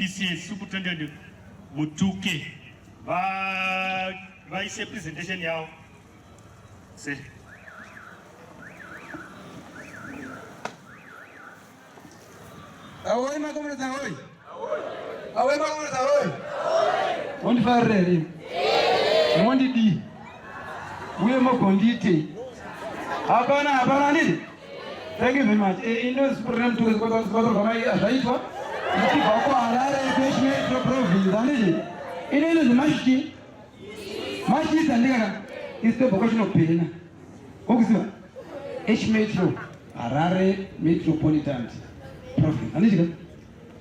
PCS Superintendent Mutuke Vice presentation yao. Se. Awoi makomreza awoi. Awoi makomreza awoi. Wondi farreri. Wondi di. Uye mokondite. Hapana nini? Thank you very much. In this program to kwa kama azaitwa ikiwa kwa Harare Education Province anije. Ile ni mashi tandika is the vocational pena. Okuzima. Metro Harare Metropolitan Province anije.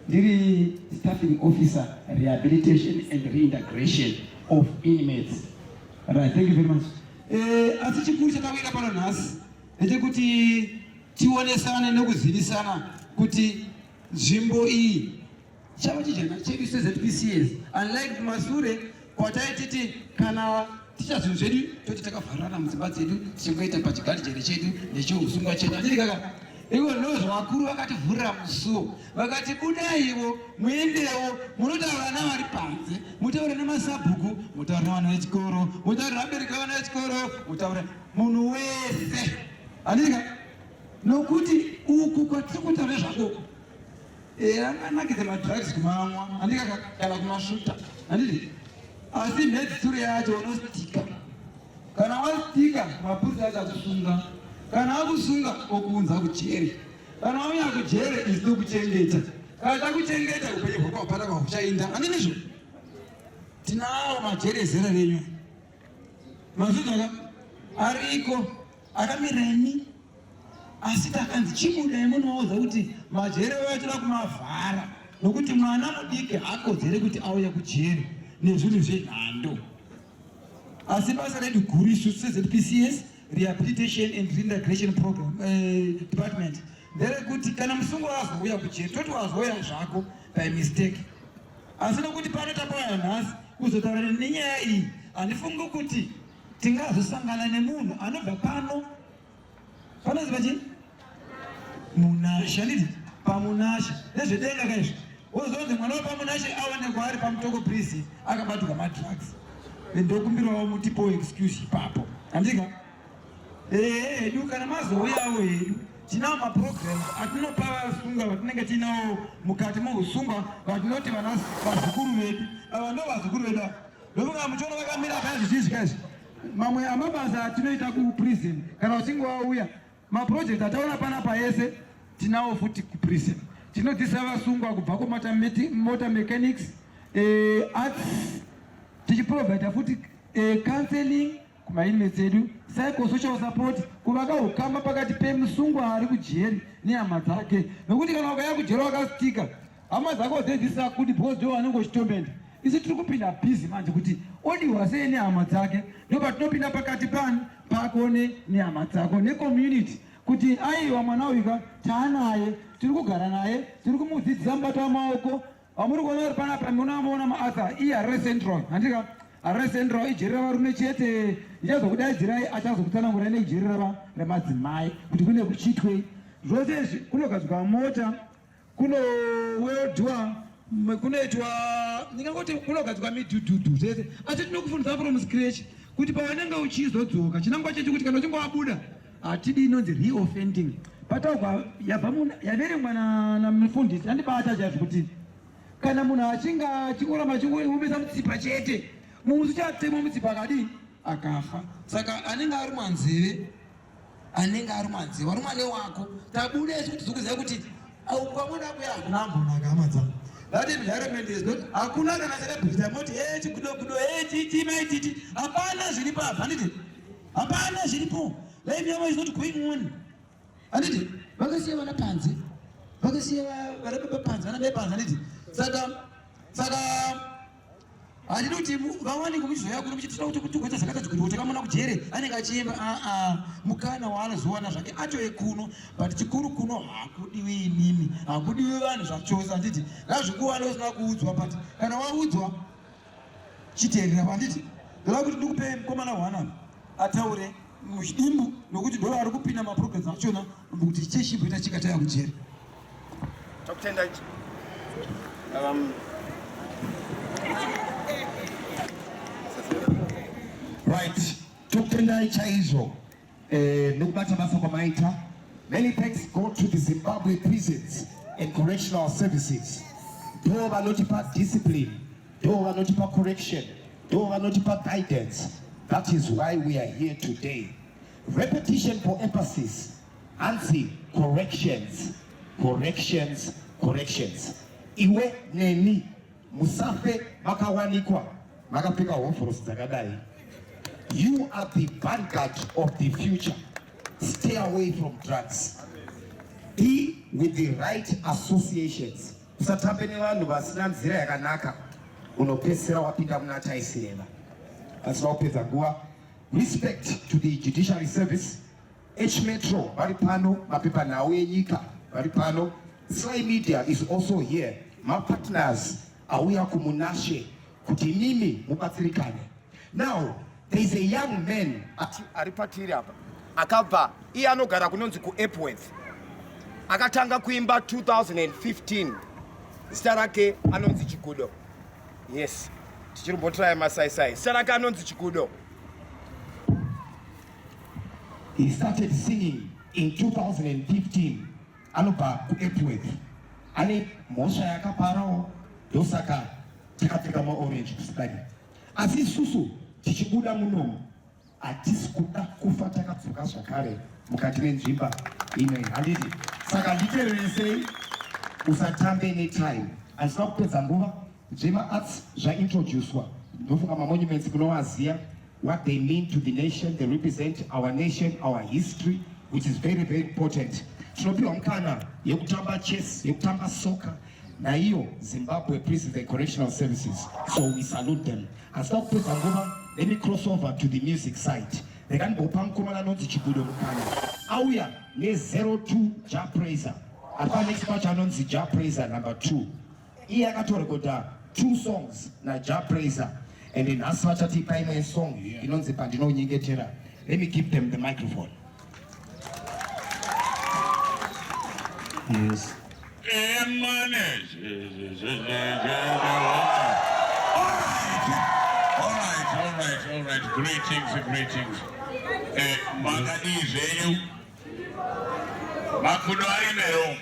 Diri staffing officer rehabilitation and reintegration of inmates. Right, thank you very much. Atichikuru chakawira pano nhasi ndechekuti tionesane nekuzivisana kuti nzvimbo iyi chava chichena chedu seZPCS. Unlike masure kwataititi kana tichazvinhu zvedu toti takavharana mudzimba dzedu tichingoita pachigarijeri chedu nechiusungwa chedu andiri kaka ivo ndozvo vakuru vakativhurira musuwo vakati budaiwo muendewo munotaura navari panze mutaura nemasabhuku mutaura navana vechikoro mutaura nabereki vavana vechikoro mutaura munhu wese andika nokuti uku kwatiri kutaura zvakoko anganakidza madrugs kumamwa andika kana kumasvuta anditi asi mhedzisure yacho unostika kana wastika mapurisa acho achisunga kana akusunga okuunza kujeri kana wauya kujeri isito kuchengeta kana takuchengeta upenyu hwako hapana kwahuchaenda andinizvo tinawo majeri ezera renyu mazvizvaka ariko akamirani asi takanzi chibudai munoodza kuti majeri vachida kumavhara nokuti mwana mudiki hakodzere kuti auye kujeri nezvinhu zvenhando asi basa redu guru isusu seZPCS Rehabilitation and Reintegration Program Department nderekuti kana musungwa wazouya kujeri toti wazouya zvako by mistake asi nokuti pano tapauya nhasi kuzotaura nenyaya iyi handifungi kuti tingazosangana nemunhu anobva panoziva chii munasha nditi pamunasha nezvedenga kaizvo wozonzi mwana wepamunasha aonekwa ari pamutoko prison akabatwa madrugs ndokumbirawo mutipo excuse ipapo handika hedu kana mazouyawo hedu tinawo maprograms atinopa vasunga vatinenge tinawo mukati mohusungwa vatinoti vazukuru vedu ava ndo vazukuru vedu ndofunga muchiona vakamira pazvizvizvikaizvi mamwe amabasa atinoita kuprison kana uchinge wauya maproject ataona panapa ese tinawo futi kuprison tinodzisa vasungwa kubva kumota mechanics arts tichiprovida futi counseling kumainmates edu psychosocial support kuvakaukama pakati pemusungwa ari kujeri nehama dzake nokuti kana ukaya kujeri wakastika hama dzako dzedziisa kuti because ndo vanenge uchitombenda isi tiri kupinda bhizi manje kuti odiwa sei nehama dzake ndopatinopinda pakati pako nehama dzako necommunity kuti aiwa mwana uyu taanaye tiri kugara naye tiri kumudzidzisa mubato wamaoko amuri kuona uri panapa munoona maasa iharare central handika harare central ijeri ravarume chete ichazokudaidzirai achazokutsanangurai neijeri remadzimai kuti kune kuchitwei zvose izvi kunogadzirwa mota kunoweldwa kunoitwa ndingangoti kunogadzirwa midhudhudhu zvese asi tinokufundisa from scratch kuti pawanenge uchizodzoka chinangwa chechi kuti kana uchinge wabuda hatidi inonzi reoffending pataugwa yaverengwa namufundisi handibata chaizvo kuti kana munhu achinge achikuramba achiomesa mutsipa chete munhu uchatemwa mutsipa akadii akafa saka anenge ari mwanzeve vari mwane wako tabuda esi kuti zikuziva kuti kwamona kuya hakuna hambonaka hama dzangu that environment is not hakuna kana celebrity amoti chikudokudo chimaititi hapana zviripo apa handiti hapana zviripo life yavo is not going on handiti vakasiya vana panze vakasiya vana baba panze vana mai panze handiti saka handinoti vawanike muchizoya kuno muchitira kuti kuita zvakaita kuti takamona kujere anenge achiemba mukana waanozowana zvake atoye kuno but chikuru kuno hakudiwi inimi hakudiwi vanhu zvachose handiti ngazvikuwana usina kuudzwa but kana waudzwa chiteerera handiti ndoda kuti ndikupe mukomana hwana ataure muchidimbu nokuti ndo vari kupinda maprograms achona kuti chechibhoita chikataya kujere takutenda ichi Right. Tukenda chaizo. Nukbata basa kwa maita. Many thanks go to the Zimbabwe prisons and correctional services. Do are not about discipline. Do are not about correction. Do are not about guidance. That is why we are here today. Repetition for emphasis. Anti-corrections. Corrections. Corrections. Iwe neni. Musafe makawanikwa. Makapika woforo zakadai. You are the vanguard of the future. Stay away from drugs. Be with the right associations. Usatapeni vanhu vasina nzira yakanaka unopesera wapinda muna chaisireva. Asinaopedza nguva. Respect to the judiciary service. H Metro vari pano, mapepa nhau enyika vari pano. Sly Media is also here. My partners auya kumunashe kuti nimi mubatsirikane. Now there is a young man aripatiri apa akabva iye anogara kunonzi kuEpworth akatanga kuimba 2015 zita rake anonzi Chigudo. Yes, tichiribotrai masaisai. Zita rake anonzi Chigudo. He started singing in 2015 anobva kuEpworth. Ane mhosva yakaparawo ndosaka takapfeka maorange kusikani. Asi isusu tichibuda munomu hatisi kuda kufa takapfuka zvakare mukati menzvimba inoyi. Handiti saka nditeererei usatambe netime. Handisina kupedza nguva. Zvema-arts zvaintroducedwa. Ndofunga mamonuments kunovaziva what they mean to the nation. They represent our nation, our history, which is very, very important. Tinopiwa mukana yekutamba chess, yekutamba soccer. Naiyo Zimbabwe Prisons and Correctional Services. So we salute them. Handisina kupedza nguva. Let me cross over to the music side. They can go Pambuka nonzi Chigudo mukana. Auya ne 02 Ja Praiser. Apa next match anonzi Ja Praiser number 2. Iye akatorekoda 2 songs na Ja Praiser. And then asvachati paimwe song inonzi Pandino Nyengetera. Let me give them the microphone. Yes. All right. Greetings. Maganize you. Makuno arimero.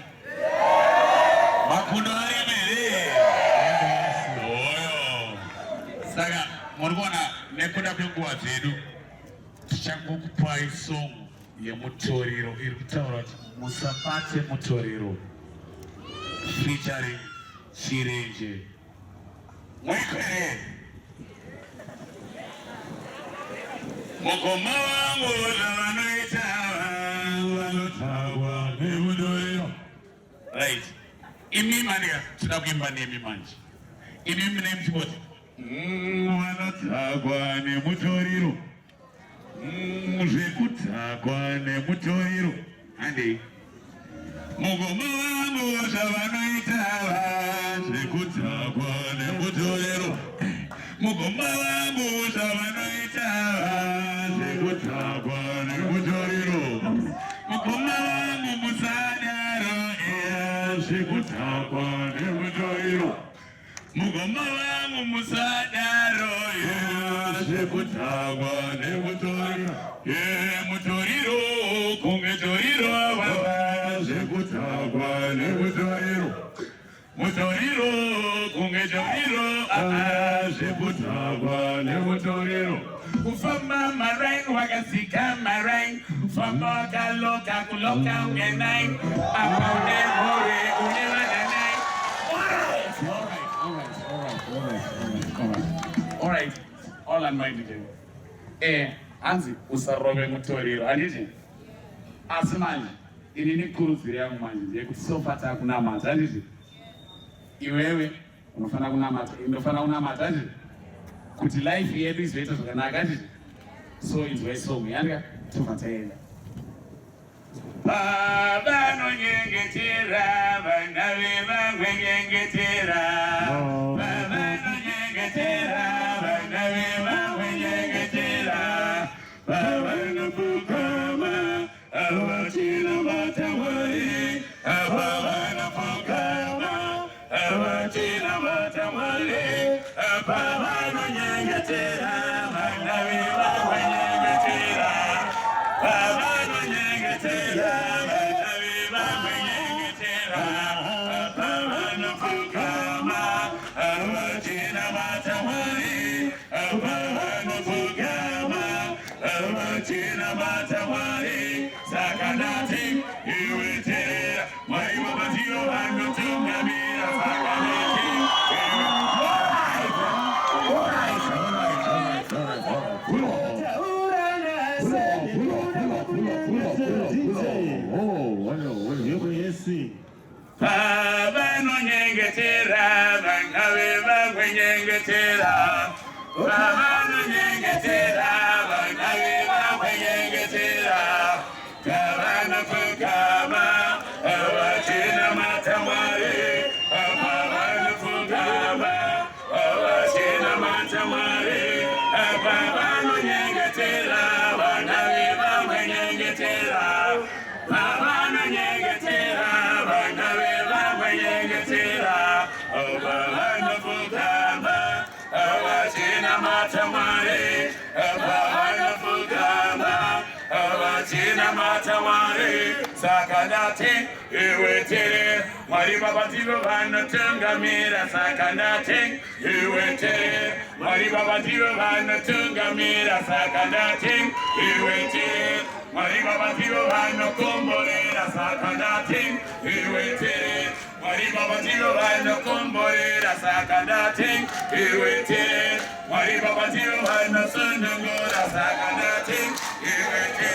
Oyo. Saka, murikona nekuda kwenguva dzedu tichangokupai song yemutoriro iri kutaura kuti musabate mutoriro featuring Chirenje. Mwikwe. Mukoma wangu wanoita vanotagwa nemutoriro. Right. Imi mania tunakuimba nemi manje. Imi mune mchiboti. Vanotagwa nemutoriro. Zvekutagwa nemutoriro. Ande. Mukoma wangu wanoita zvekutagwa nemutoriro. Mukoma wangu wanoita zvekutagwa nemutoriro. Mukoma wangu musadaro zvekutagwa nemutoriro. Mukoma wangu musadaro zvekutagwa nemutoriro. Mutoriro kunge toriro baba zvekutagwa nemutoriro. Mutoriro kunge toriro zvekutagwa nemutoriro. Kufamba marain wakasika marain. Kufamba wakaloka kuloka ungenai. Apone hore unewananai. All right. All on my DJ. Anzi usarobe mutoriro. Handiti? Asi manje inini kurudziro yangu manje yekuti sofata kunamata. Handiti? Iwewe unofana kunamata handiti? Kuti life yedu izoita zvakanaka handiti? So inzwai song yanga tofatenda. Baba nonyengetera vana vevamwe nyengetera. Baba nonyengetera vana vevamwe nyengetera. Baba nopukama avatina vatamwari. Baba nopukama avatina vatamwari. Baba nonyengetera vana vevamwe Sakadate, Uwete, Maribabatio Vanatunga Mira Sakadate, Uwete, Maribabatio Vanatunga Mira Sakadate, Uwete, Maribabatio Vanakumbora Sakadate, Uwete, Maribabatio Vanakumbora Sakadate, Uwete, Maribabatio Vanasundangora Sakadate, Uwete,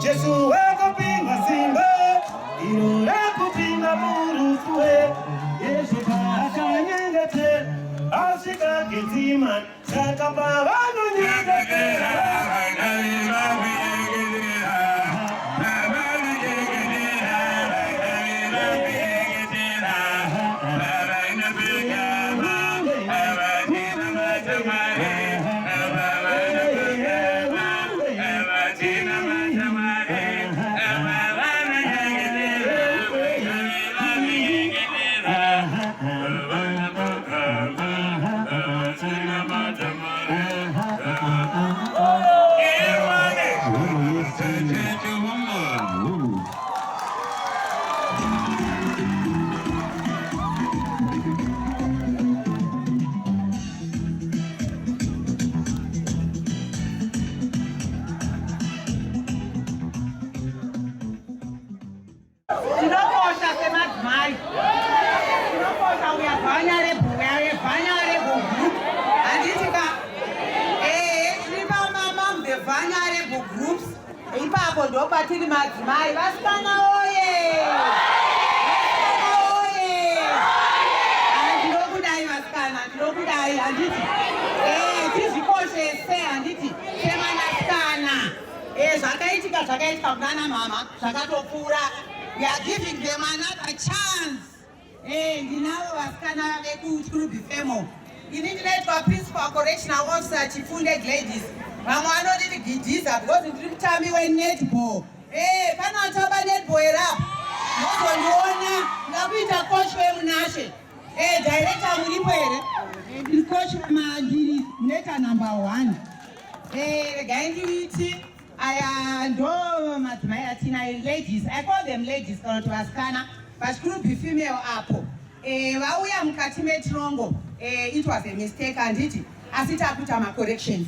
Jesu wako pinga simba irora kupinga murufue Yesu akanyengete asika kitima sakapa wanu nyengete Batili madzimai vasikana oye ndinokudai vasikana ndinokudai handiti tizvikoshese handiti semanasikana zvakaitika kunana mama zvakatopfuura. We are giving them another chance. Ndinavo vasikana vekugroup ini ndinoitwa principal correctional officer Chifunde Gladys. Vamwe vanoditi Gidhiza because ndiri mutambi wenetball. Panotamba netball erapa nozondiona ndakuita coach wemunashe. Director muripo here? Ndiri coach ndiri neta number 1. Regai nditi aya ndo madzimai atina ladies. I call them ladies kana kuti vasikana pachigroup female apo. Vauya mukati metrongo. It was a mistake handiti asi takuita ma-corrections.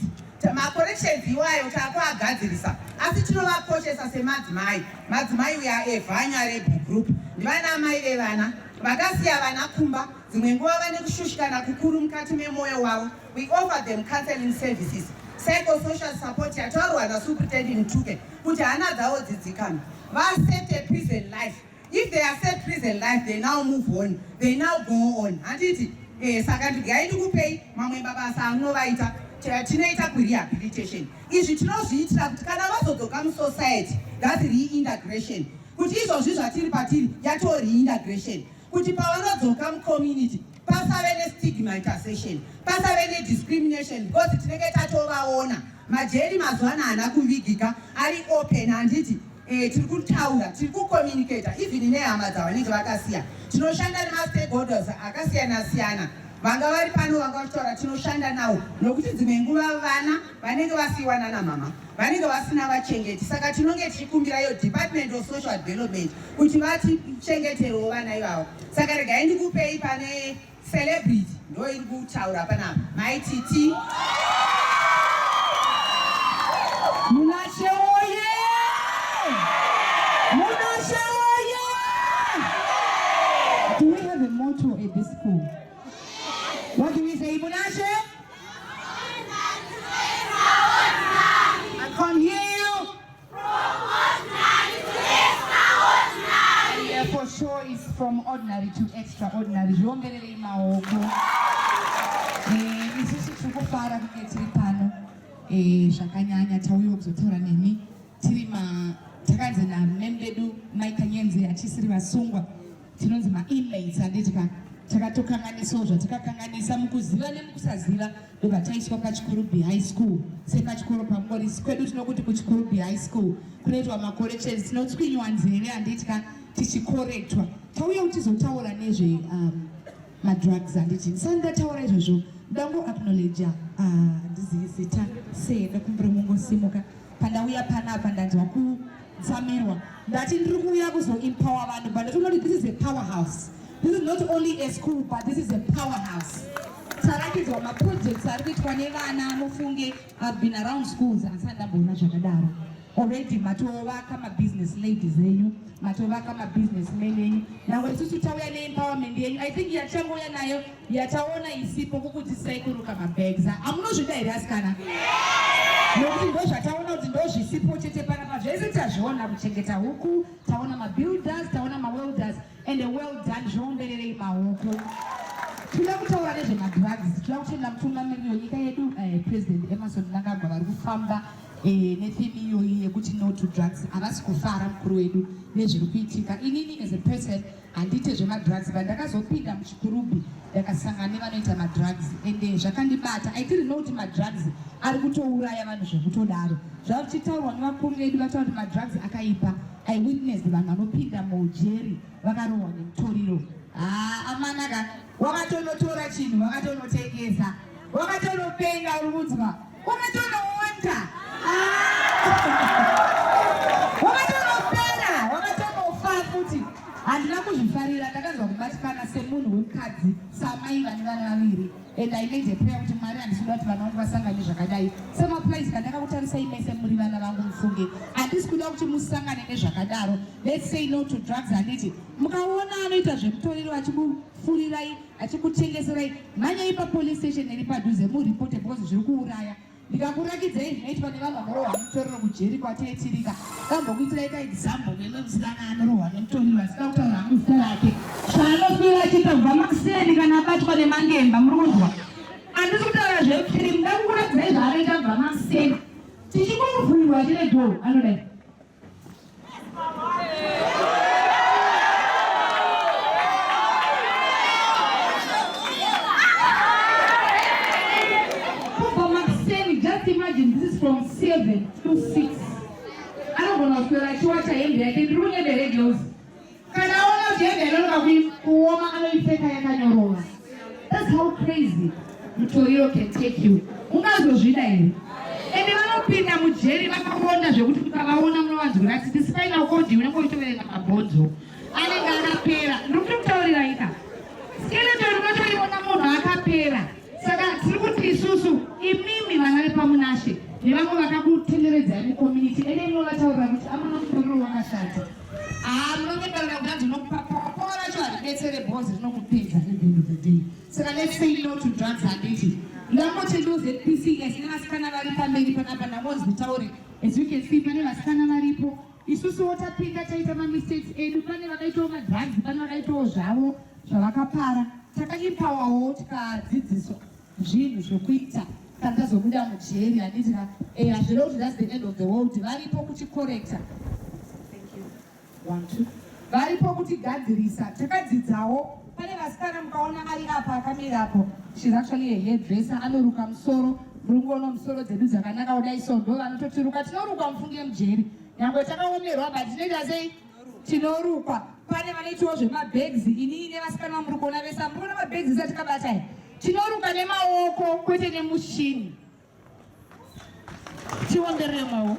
Ma-corrections iwayo takuagadzirisa asi tinovakoshesa semadzimai. Madzimai we are a vulnerable group. Ndivana mai vevana vakasiya vana kumba dzimwe nguva vane kushushikana kukuru mukati memoyo wavo. We offer them counseling services, psychosocial support yataurwa naSuperintendent Mtuke kuti hana dzavo dzidzikana. Vaset a prison life. If they accept prison life, they now move on. They now go on. Handiti saka ndigaiti kupei mamwe mabasa anovaita tinoita kurehabilitation. Izvi tinozviitira kuti kana vazodzoka musociety, that's reintegration. Kuti izvozvi zvatiri patiri yato reintegration. Kuti pavanodzoka mucommunity pasave nestigmatization, pasave nediscrimination, because tinenge tatovaona. Majeri mazuva ano haana kuvigika, ari open. Handiti tiri kutaura, tiri kucommunicata even nehama dzavanenge vakasiya. Tinoshanda nemastakeholders akasiyana-siyana. Vanga vari pano vanga vachitaura tinoshanda navo nokuti dzimwe nguva vana vanenge vasiyiwa nana mama vanenge vasina vachengeti. Saka tinonge tichikumbirai Department of Social Development kuti vatichengeterewo vana ivavo. Saka regai ndikupei pane celebrity ndo iri kutaura panapa. Maititi Munashe oye! Munashe oye! Do we have a motto at this school? What do we say, Munashe? I can't hear you. Yeah, for sure it's from ordinary to extraordinary. Zhongerere maoko. Isusu tikufara kunge tiri pano. Zvakanyanya tauya kuzotaura nemi. Tiri takanzi namembedu Maikanyenzi atisiri vasungwa. Tinonzi ma-inmates handitika. Takatokanganiso takakanganisa mukuziva nemukusaziva ndobva taiswa paChikurubi High School. Sepachikoro Pambuka kwedu tinokuti kuChikurubi High School kunoitwa macorrections, tinotswinywa nzeve handitika tichikorektwa. Tauya kuti tizotaura nezve madrugs handiti. Ndisati ndataura izvozvo ndango acknowledge ndizizita senda kumbure mungosimuka pandauya panapa ndanzwa kutsamirwa ndati ndiri kuuya kuzoempower vanhu, but ndatoona kuti this is a powerhouse. This is not only a school, but this is a powerhouse. Tarakidzwa maprojects ari kuitwa nevana mufunge. I've been around schools asati ndamboona zvakadaro. Already matovaka ma-business ladies enyu, matovaka ma-business men enyu. Nangwe isusu tauya ne-empowerment yenyu. I think yatangouya nayo yataona isipo kukuti saikuruka mabags. Amunozvida here asikana? Nokuti ndozvataona kuti ndozvisipo chete panapa. Zvese tazviona kuchengeta huku, taona ma-builders, taona ma-welders, and a well done zhomberere maoko. Tinoda kutaura nezvemadrugs. Tinoda kutenda mutungamiriri wenyika yedu President Emerson Mnangagwa vari kufamba netheme iyoyi yekuti no to drugs. Havasi kufara mukuru wedu nezviri kuitika. Inini as a person handite zvemadrugs, but ndakazopinda muChikurubi ndakasangana nevanoita madrugs ende zvakandibata. I didn't know kuti madrugs ari kutouraya vanhu zvekutodaro. Zvachitaurwa nevakuru vedu vataura kuti madrugs akaipa. I witnessed vanhu vanopinda mujeri vakarohwa nemutoriro. Amanaka wakatonotora chinhu wakatonotengesa, wakatonopenga urudzwa, wakatonoonda, wakatonopera, wakatonofa futi. Handina kuzvifarira, ndakanzwa kubatikana semunhu wemukadzi samai vane vana vaviri. And I made a prayer kuti Mwari handisida kuti vana vangu vasangane zvakadai. Semaplace kandakakutarisai mese muri vana vangu mufunge. Handisi kuda kuti musangane nezvakadaro. Let's say no to drugs handiti. Mukaona anoita zvemutoriro achikufurirai, achikutengeserai, mhanyai papolice station iri padhuze muripote because zviri kuuraya. Ndikakurakidzei zvinoitwa nevanhu vanorohwa nemutoriro kujeri kwateetirika. Kambokuitirai kaexample nemusikana anorohwa nemutoriro asina kutaura muzita rake. Zvaanofira achiita kubva makuseni kana abatwa nemangemba muri kunzwa. Handisi kutaura zvefilm, ndakukurakidzai zvaanoita kubva makuseni. Tichingomuvhurirwa chine dhoo anodai. Imagine this is from 7 to 6. I don't know if you're like what I am. I can ruin the radios. Can I want to get that's how crazy Mutoriro can take you. And vanopinda mujeri vakaona zvekuti mukavaona munovanzwira kuti despite ukodi unenge uchitoverenga mabhonzo anenge akapera. Ndiri kutaurira ika skeleton unotoriona munhu akapera. Saka tiri kuti isusu imimi vana vepamunashe nevamwe vakakutenderedzai mucommunity ende munovataurira kuti amuna mutoriro wakashata. Munongetaurira kuti ndinokupa pora racho haribetsere bhozi rinokupedza at the end of the day. let's say no to drugs handiti. Lamoche knows that PCS nevasikana varipa mberi panapa namonzi taure. As you can see pane vasikana varipo. Isusu watapinda taita mistakes edu pane vakaitawo madrugs pane vakaitawo zvavo zvavakapara. Takaimpawawo tikadzidziswa zvinhu zvokuita kana tazobuda mujeri handiti hazvida kuti that's the end of the world. Varipo kuchicorrecta. Thank you. 1, 2. Varipo kutigadzirisa. Takadzidzawo pane vasikana mukaona ari apa akamira apo. She's actually a hairdresser. Anoruka musoro. Murungono musoro dzedu dzakanaka kudai so ndo vanototiruka. Tinoruka mufunge mujeri. Nyangwe takaomerwa but tinoita sei? Tinorukwa. Pane vanoitawo zvemabags. Ini nevasikana muri kuona vesa muri kuona mabags isati kabata here. Tinoruka nemaoko kwete nemushini. Tiomberere maoko.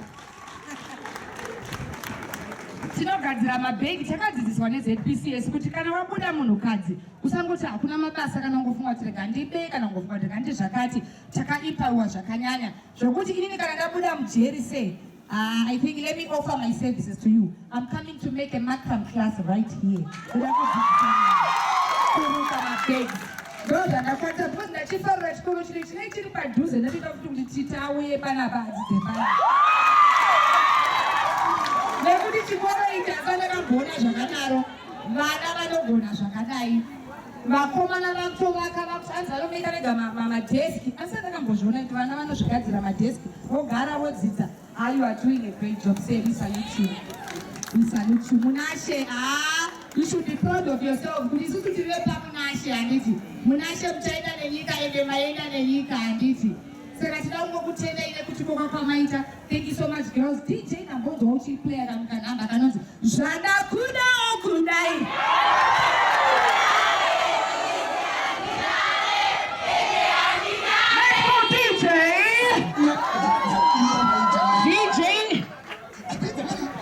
Tinogadzira mabhegi takadzidziswa neZPCS kuti kana wabuda munhukadzi usangoti hakuna mabasa kana ungofunga kuti rega ndibe kana ungofunga kuti rega ndizvakati takaipawa zvakanyanya zvokuti inini kana ndabuda mujeri sei I think let me offer my services to you. I'm coming to make a macram class right here. Kuruka mabhegi. Ndoda ndakwata because ndachifarira chikoro chinenge chiri padhuze ndatoda kuti titauye panapa adzidze nekuti chikoro ichi hapana kambona zvakadaro. Vana vanogona zvakadai. Vakomana vakutovaka vakusanza vanomeka vega mamadheski. Asati akambozviona kuti vana vanozvigadzira madheski vogara vodzidza. You are doing a great job. Say we salute you. We salute you. Munashe, you should be proud of yourself. Isusu tivepa munashe handiti. Munashe mchaita nenyika ende maenda nenyika handiti. Saka tinaungo kutenda ile kuchikoka kwamaita. Thank you so much girls. DJ Nambonzo uchi player kamukanamba kanonzi Zvadakuda okudai. DJ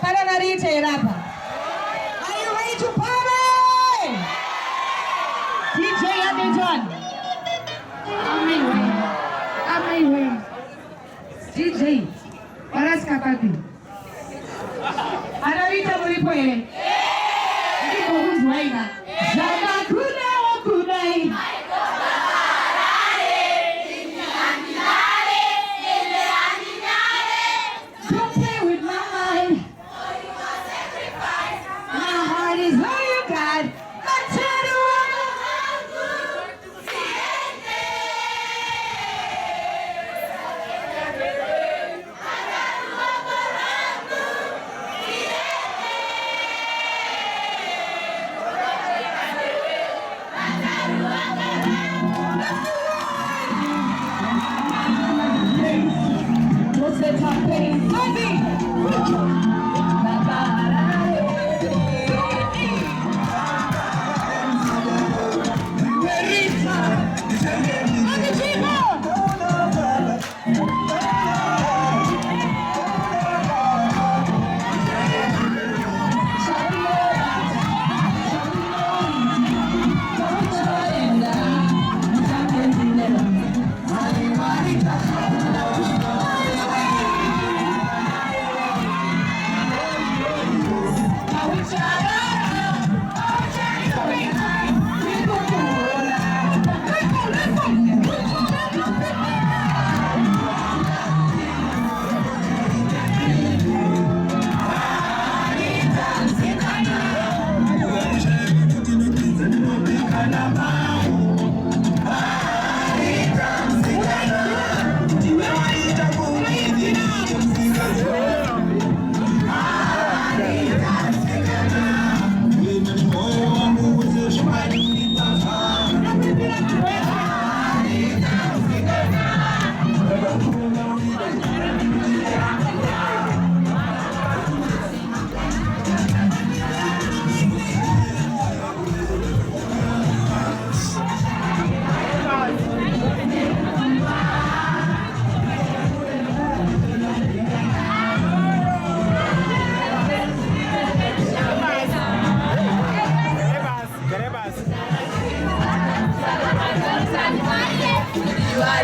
Paranarite Rapa. Are you ready to party? DJ Abidjan. Amazing. DJ Paraska Papi. Anarita Muripo here. Ndiko huzwaina. Zvadakuda okudai. Don't play with my mind. My heart is all you got. I tell you what's the top thing? You are